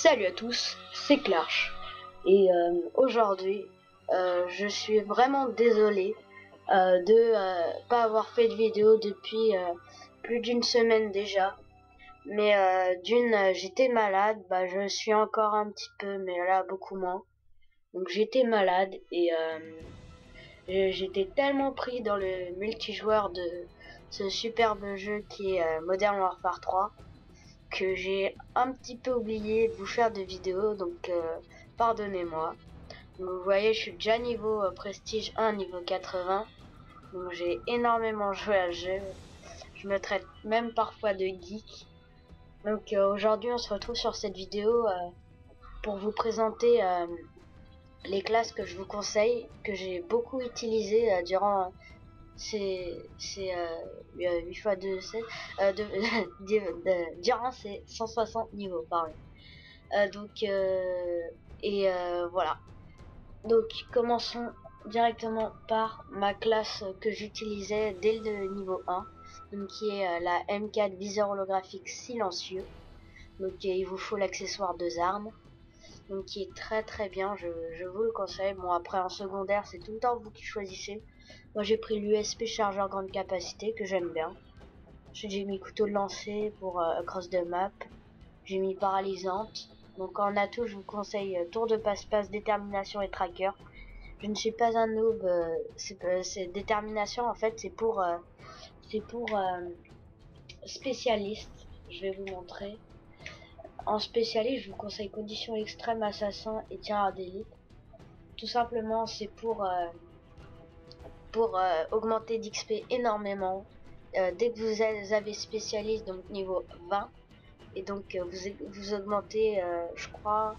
Salut à tous, c'est Clarche et aujourd'hui je suis vraiment désolé de pas avoir fait de vidéo depuis plus d'une semaine déjà, mais j'étais malade, je suis encore un petit peu, mais là beaucoup moins. Donc j'étais malade et j'étais tellement pris dans le multijoueur de ce superbe jeu qui est Modern Warfare 3 que j'ai un petit peu oublié de vous faire de vidéos, donc pardonnez-moi. Vous voyez, je suis déjà niveau prestige 1, niveau 80, donc j'ai énormément joué à ce jeu. Je me traite même parfois de geek. Donc aujourd'hui on se retrouve sur cette vidéo pour vous présenter les classes que je vous conseille, que j'ai beaucoup utilisées durant ces 8 fois 2 7 durant ces 160 niveaux, pardon. Voilà. Donc commençons directement par ma classe que j'utilisais dès le niveau 1, donc qui est la M4 viseur holographique silencieux. Donc il vous faut l'accessoire 2 armes, donc qui est très bien, je vous le conseille. Bon, après en secondaire c'est tout le temps vous qui choisissez. Moi j'ai pris l'USP chargeur grande capacité que j'aime bien. J'ai mis couteau de lancer pour cross de map. J'ai mis paralysante. Donc en atout je vous conseille tour de passe-passe, détermination et tracker. Je ne suis pas un noob, c'est détermination en fait, c'est pour spécialiste. Je vais vous montrer. En spécialiste, je vous conseille conditions extrêmes, assassin et tireur d'élite. Tout simplement, c'est pour augmenter d'XP énormément. Dès que vous avez spécialiste, donc niveau 20, et donc vous augmentez, je crois,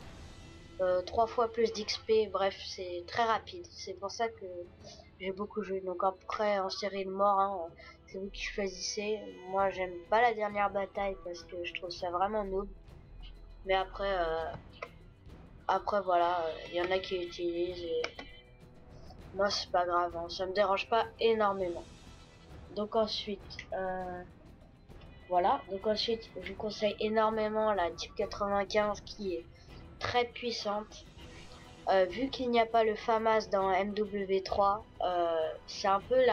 3 fois plus d'XP. Bref, c'est très rapide. C'est pour ça que j'ai beaucoup joué. Donc après, en série de mort, hein, c'est vous qui choisissez. Moi, j'aime pas la dernière bataille parce que je trouve ça vraiment noob. Mais après voilà, il y en a qui utilisent et moi c'est pas grave, hein, ça me dérange pas énormément. Donc ensuite, voilà. Donc ensuite, je vous conseille énormément la Type 95 qui est très puissante. Vu qu'il n'y a pas le FAMAS dans MW3, c'est un peu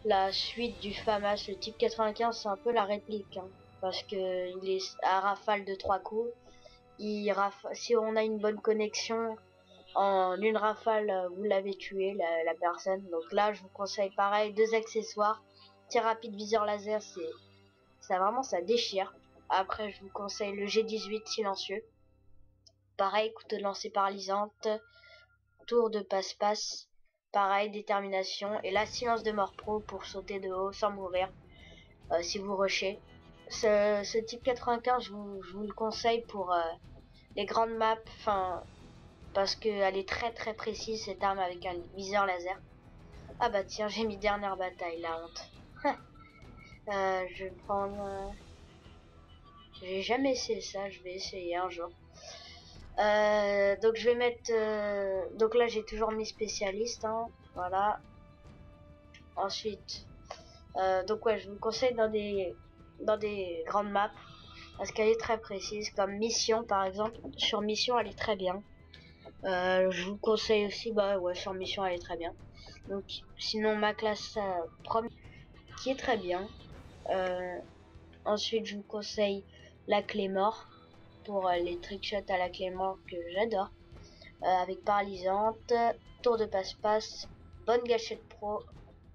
la suite du FAMAS. Le Type 95 c'est un peu la réplique, hein, parce que il est à rafale de 3 coups. Si on a une bonne connexion, en une rafale vous l'avez tué la personne. Donc là je vous conseille pareil 2 accessoires, tir rapide, viseur laser, ça vraiment ça déchire. Après je vous conseille le G18 silencieux, pareil couteau de lancer paralysante, tour de passe-passe, pareil détermination, et là silence de mort pro pour sauter de haut sans mourir si vous rushez. Ce type 95 je vous le conseille pour les grandes maps, enfin parce qu'elle est très précise cette arme avec un viseur laser. Ah bah tiens, j'ai mis dernière bataille, la honte. Je vais prendre... j'ai jamais essayé ça, je vais essayer un jour. Donc je vais mettre... donc là j'ai toujours mis spécialiste, hein, voilà. Ensuite, donc ouais, je vous conseille dans des grandes maps, parce qu'elle est très précise, comme mission par exemple. Sur mission elle est très bien. Je vous conseille aussi, ouais, sur mission elle est très bien. Donc sinon ma classe première qui est très bien. Ensuite je vous conseille la clé mort pour les trickshots à la clé mort que j'adore, avec paralysante, tour de passe-passe, bonne gâchette pro,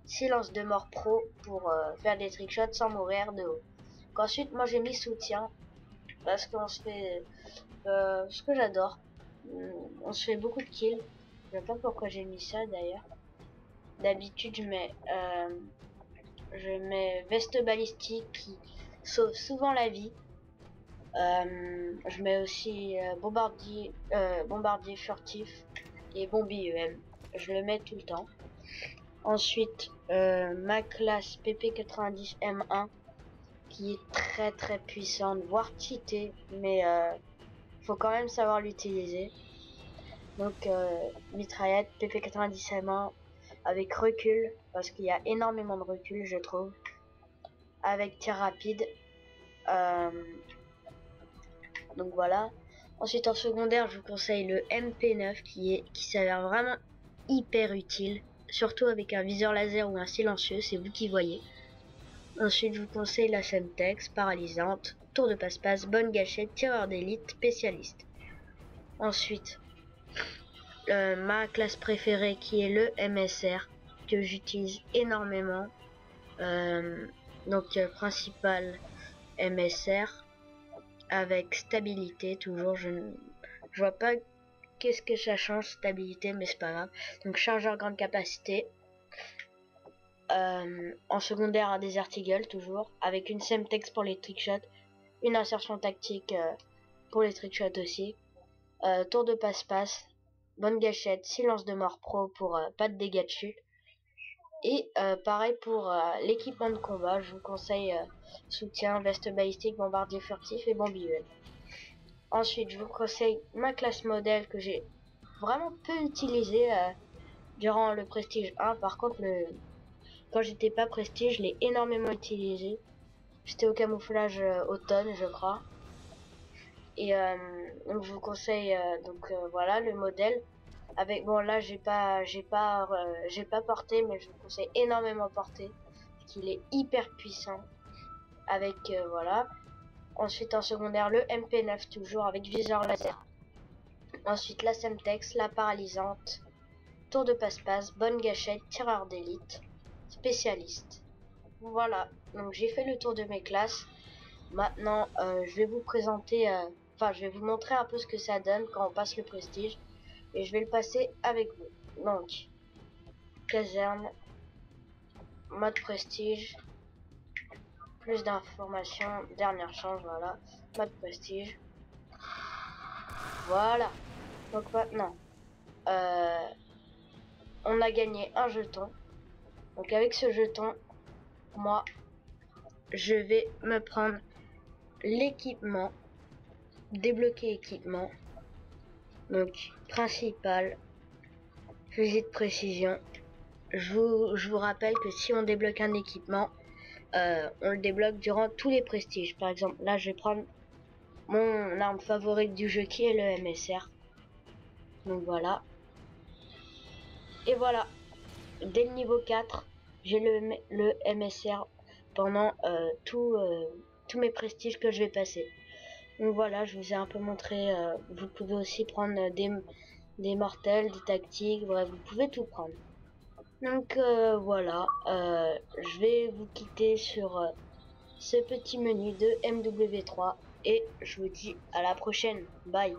silence de mort pro pour faire des trickshots sans mourir de haut. Ensuite moi j'ai mis soutien parce qu'on se fait ce que j'adore, on se fait beaucoup de kills. Je sais pas pourquoi j'ai mis ça d'ailleurs. D'habitude je mets veste balistique qui sauve souvent la vie. Je mets aussi bombardier furtif et bombi EM. Je le mets tout le temps. Ensuite, ma classe PP90 M1 qui est très puissante, voire cheatée, mais faut quand même savoir l'utiliser. Donc mitraillette PP90 M1 avec recul, parce qu'il y a énormément de recul je trouve, avec tir rapide. Donc voilà. Ensuite en secondaire, je vous conseille le MP9 qui s'avère vraiment hyper utile, surtout avec un viseur laser ou un silencieux, c'est vous qui voyez. Ensuite, je vous conseille la Semtex, paralysante, tour de passe-passe, bonne gâchette, tireur d'élite, spécialiste. Ensuite, ma classe préférée qui est le MSR, que j'utilise énormément. Principal MSR avec stabilité, toujours. Je vois pas qu'est-ce que ça change, stabilité, mais c'est pas grave. Donc, chargeur grande capacité. En secondaire, un Desert Eagle, toujours, avec une Semtex pour les trickshots, une insertion tactique pour les trickshots aussi, tour de passe-passe, bonne gâchette, silence de mort pro pour pas de dégâts de chute. Et pareil pour l'équipement de combat, je vous conseille soutien, veste balistique, bombardier furtif et bombivelle. Ensuite, je vous conseille ma classe modèle que j'ai vraiment peu utilisée durant le Prestige 1. Par contre, quand j'étais pas Prestige, je l'ai énormément utilisé. J'étais au camouflage automne, je crois. Et donc je vous conseille voilà le modèle. Avec bon là j'ai pas porté, mais je vous conseille énormément porter, qu'il est hyper puissant. Avec voilà. Ensuite en secondaire le MP9 toujours avec viseur laser. Ensuite la Semtex, la paralysante, tour de passe-passe, bonne gâchette, tireur d'élite, spécialiste. Voilà, donc j'ai fait le tour de mes classes. Maintenant je vais vous présenter, je vais vous montrer un peu ce que ça donne quand on passe le prestige. Et je vais le passer avec vous. Donc, caserne, mode prestige, plus d'informations, dernière chance, voilà, mode prestige. Voilà. Donc maintenant, on a gagné un jeton. Donc avec ce jeton, moi, je vais me prendre l'équipement, débloquer équipement. Donc, principal, fusil de précision. Je vous rappelle que si on débloque un équipement, on le débloque durant tous les prestiges. Par exemple, là, je vais prendre mon arme favorite du jeu qui est le MSR. Donc voilà. Et voilà. Dès le niveau 4, j'ai le MSR pendant tous mes prestiges que je vais passer. Donc voilà, je vous ai un peu montré. Vous pouvez aussi prendre des mortels, des tactiques, bref, vous pouvez tout prendre. Donc voilà, je vais vous quitter sur ce petit menu de MW3 et je vous dis à la prochaine. Bye.